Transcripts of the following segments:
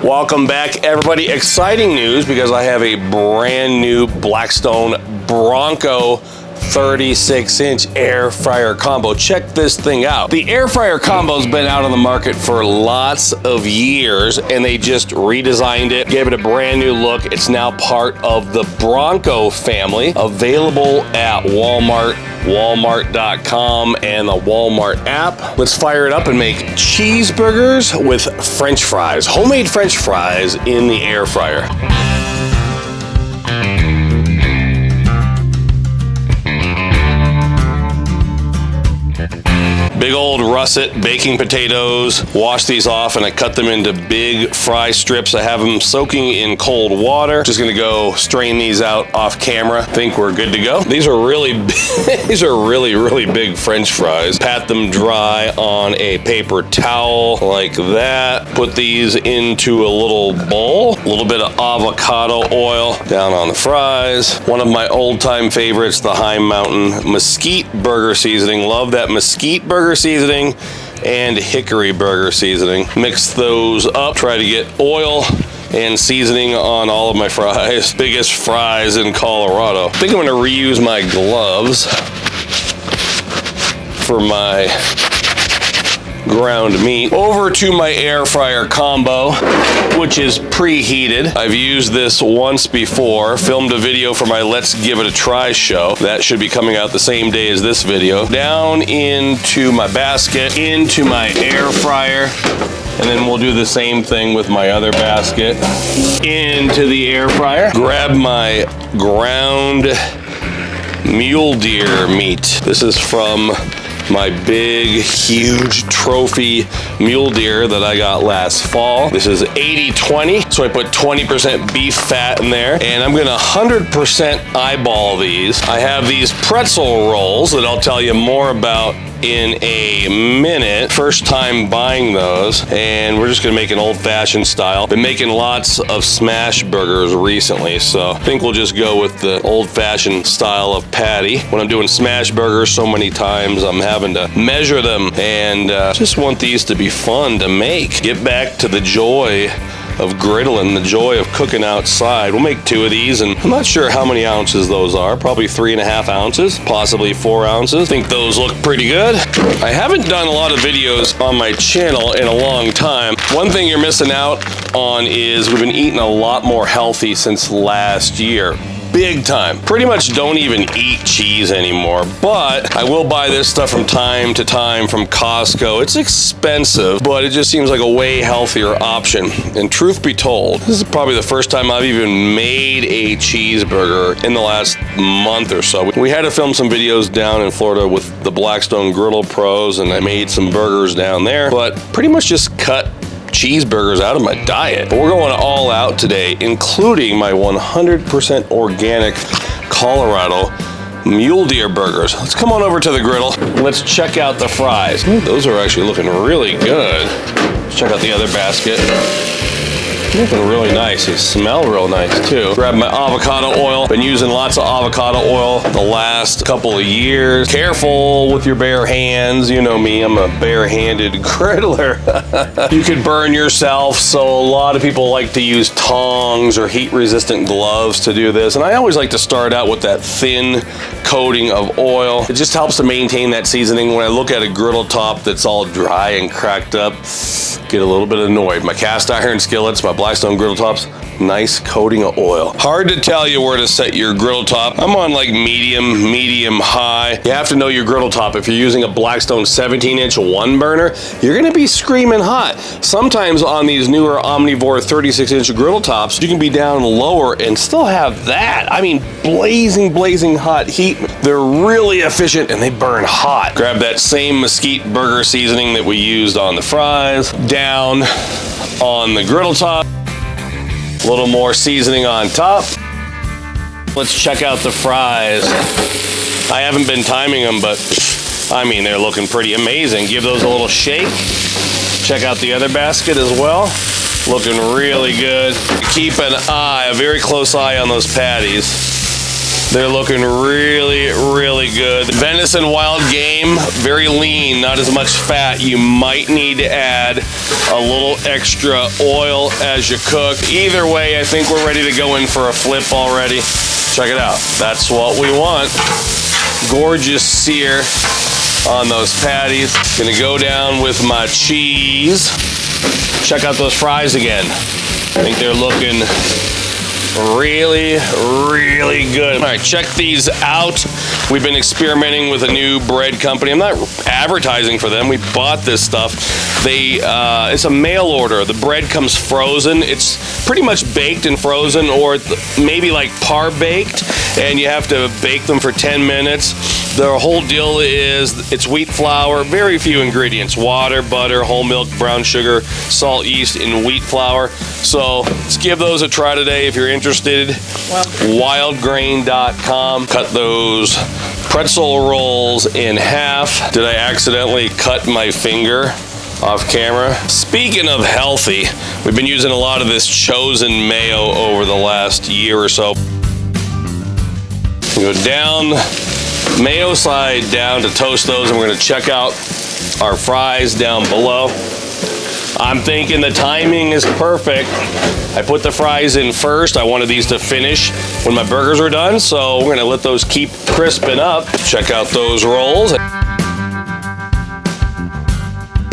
Welcome back, everybody. Exciting news because I have a brand new Blackstone Bronco 36-inch air fryer combo. Check this thing out. The air fryer combo's been out on the market for lots of years, and they just redesigned it, gave it a brand new look. It's now part of the Bronco family, available at Walmart, walmart.com, and the Walmart app. Let's fire it up and make cheeseburgers with French fries, homemade French fries in the air fryer. Big old russet baking potatoes. Wash these off and I cut them into big fry strips. I have them soaking in cold water. Just gonna go strain these out off camera. Think we're good to go. These are really really big French fries. Pat them dry on a paper towel like that. Put these into a little bowl. A little bit of avocado oil down on the fries. One of my old-time favorites, the High Mountain mesquite burger seasoning. Love that mesquite burger seasoning and hickory burger seasoning. Mix those up. Try to get oil and seasoning on all of my fries. Biggest fries in Colorado. I think I'm gonna reuse my gloves for my ground meat. Over to my air fryer combo, which is preheated. I've used this once before, filmed a video for my Let's Give It a Try show. That should be coming out the same day as this video. Down into my basket, into my air fryer, and then we'll do the same thing with my other basket. Into the air fryer. Grab my ground mule deer meat. This is from my big, huge trophy mule deer that I got last fall. This is 80-20, so I put 20% beef fat in there, and I'm gonna 100% eyeball these. I have these pretzel rolls that I'll tell you more about in a minute. First time buying those, and we're just gonna make an old-fashioned style. Been making lots of smash burgers recently, so I think we'll just go with the old-fashioned style of patty. When I'm doing smash burgers so many times, I'm having to measure them, and just want these to be fun to make. Get back to the joy of griddling, the joy of cooking outside. We'll make 2 of these, and I'm not sure how many ounces those are. Probably 3.5 ounces, possibly 4 ounces. I think those look pretty good. I haven't done a lot of videos on my channel in a long time. One thing you're missing out on is we've been eating a lot more healthy since last year. Big time. Pretty much don't even eat cheese anymore, but I will buy this stuff from time to time from Costco. It's expensive, but it just seems like a way healthier option. And truth be told, this is probably the first time I've even made a cheeseburger in the last month or so. We had to film some videos down in Florida with the Blackstone Griddle pros, and I made some burgers down there, but pretty much just cut cheeseburgers out of my diet. But we're going all out today, including my 100% organic Colorado mule deer burgers. Let's come on over to the griddle. Let's check out the fries. Ooh, those are actually looking really good. Let's check out the other basket. Looking really nice. They smell real nice too. Grab my avocado oil. Been using lots of avocado oil the last couple of years. Careful with your bare hands. You know me, I'm a bare-handed griddler. You could burn yourself, so a lot of people like to use tongs or heat-resistant gloves to do this. And I always like to start out with that thin coating of oil. It just helps to maintain that seasoning. When I look at a griddle top that's all dry and cracked up, get a little bit annoyed. My cast iron skillets, my Blackstone griddle tops, nice coating of oil. Hard to tell you where to set your griddle top. I'm on like medium high. You have to know your griddle top. If you're using a Blackstone 17-inch one burner, you're gonna be screaming hot. Sometimes on these newer Omnivore 36-inch griddle tops, you can be down lower and still have that. I mean, blazing hot heat. They're really efficient and they burn hot. Grab that same mesquite burger seasoning that we used on the fries, down on the griddle top. A little more seasoning on top. Let's check out the fries. I haven't been timing them, but I mean, they're looking pretty amazing. Give those a little shake. Check out the other basket as well. Looking really good. Keep an eye, a very close eye on those patties. They're looking really, really good. Venison wild game, very lean, not as much fat. You might need to add a little extra oil as you cook. Either way, I think we're ready to go in for a flip already. Check it out. That's what we want. Gorgeous sear on those patties. Gonna go down with my cheese. Check out those fries again. I think they're looking really, really good. All right, check these out. We've been experimenting with a new bread company. I'm not advertising for them. We bought this stuff. It's a mail order. The bread comes frozen. It's pretty much baked and frozen, or maybe like par baked, and you have to bake them for 10 minutes. The whole deal is it's wheat flour, very few ingredients: water, butter, whole milk, brown sugar, salt, yeast, and wheat flour. So let's give those a try today if you're interested. Wildgrain.com. Cut those pretzel rolls in half. Did I accidentally cut my finger off camera? Speaking of healthy, we've been using a lot of this Chosen mayo over the last year or so. Go down, mayo slide down to toast those, and we're gonna check out our fries down below. I'm thinking the timing is perfect. I put the fries in first. I wanted these to finish when my burgers are done, so we're gonna let those keep crisping up. Check out those rolls.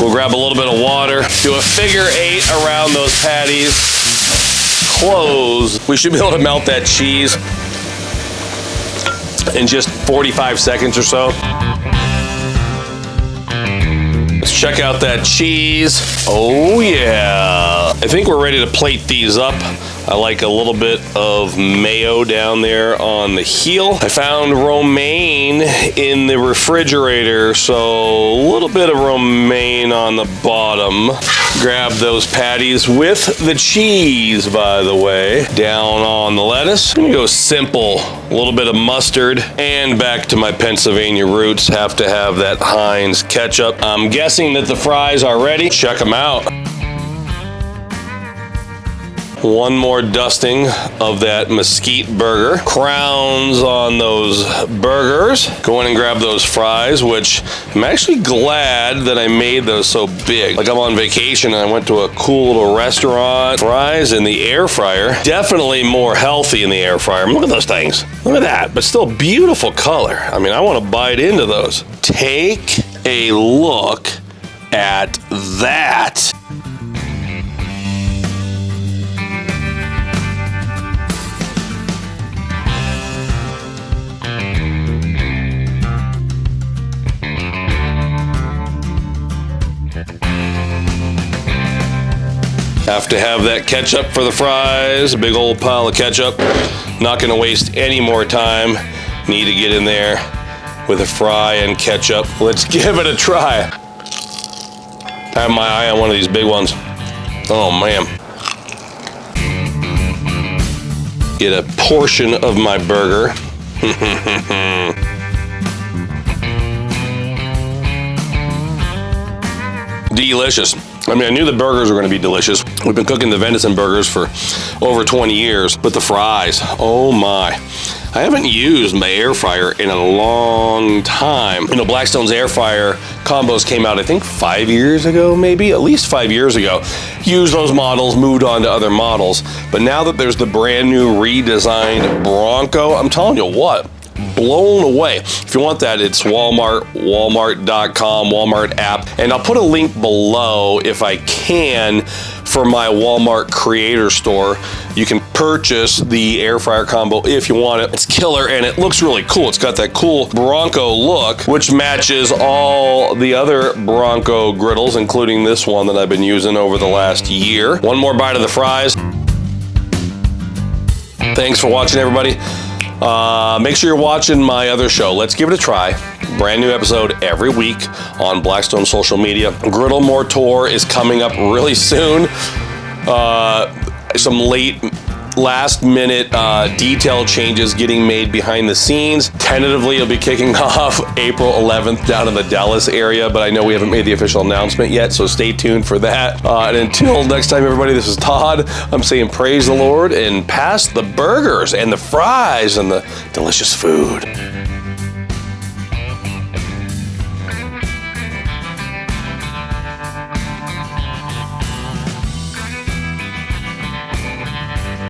We'll grab a little bit of water, do a figure 8 around those patties, close. We should be able to melt that cheese in just 45 seconds or so. Let's check out that cheese. Oh yeah. I think we're ready to plate these up. I like a little bit of mayo down there on the heel. I found romaine in the refrigerator, so a little bit of romaine on the bottom. Grab those patties with the cheese, by the way, down on the lettuce. I'm gonna go simple. A little bit of mustard, and back to my Pennsylvania roots. Have to have that Heinz ketchup. I'm guessing that the fries are ready. Check them out. One more dusting of that mesquite burger. Crowns on those burgers. Go in and grab those fries, which I'm actually glad that I made those so big. Like I'm on vacation and I went to a cool little restaurant. Fries in the air fryer. Definitely more healthy in the air fryer. Look at those things. Look at that, but still beautiful color. I mean, I want to bite into those. Take a look at that. Have to have that ketchup for the fries, a big old pile of ketchup. Not gonna waste any more time. Need to get in there with a fry and ketchup. Let's give it a try. I have my eye on one of these big ones. Oh man. Get a portion of my burger. Delicious. I mean, I knew the burgers were going to be delicious. We've been cooking the venison burgers for over 20 years, but the fries, oh my. I haven't used my air fryer in a long time. You know, Blackstone's air fryer combos came out, I think 5 years ago, maybe, at least 5 years ago. Used those models, moved on to other models. But now that there's the brand new redesigned Bronco, I'm telling you what, blown away. If you want that, it's Walmart, walmart.com, Walmart app. And I'll put a link below if I can for my Walmart creator store. You can purchase the air fryer combo if you want it. It's killer and it looks really cool. It's got that cool Bronco look, which matches all the other Bronco griddles, including this one that I've been using over the last year. One more bite of the fries. Thanks for watching, everybody. Make sure you're watching my other show, Let's Give It a Try. Brand new episode every week on Blackstone social media. Griddle More Tour is coming up really soon. Some late last minute detail changes getting made behind the scenes. Tentatively, it'll be kicking off April 11th down in the Dallas area, but I know we haven't made the official announcement yet, so stay tuned for that. And until next time, everybody, this is Todd. I'm saying praise the Lord and pass the burgers and the fries and the delicious food.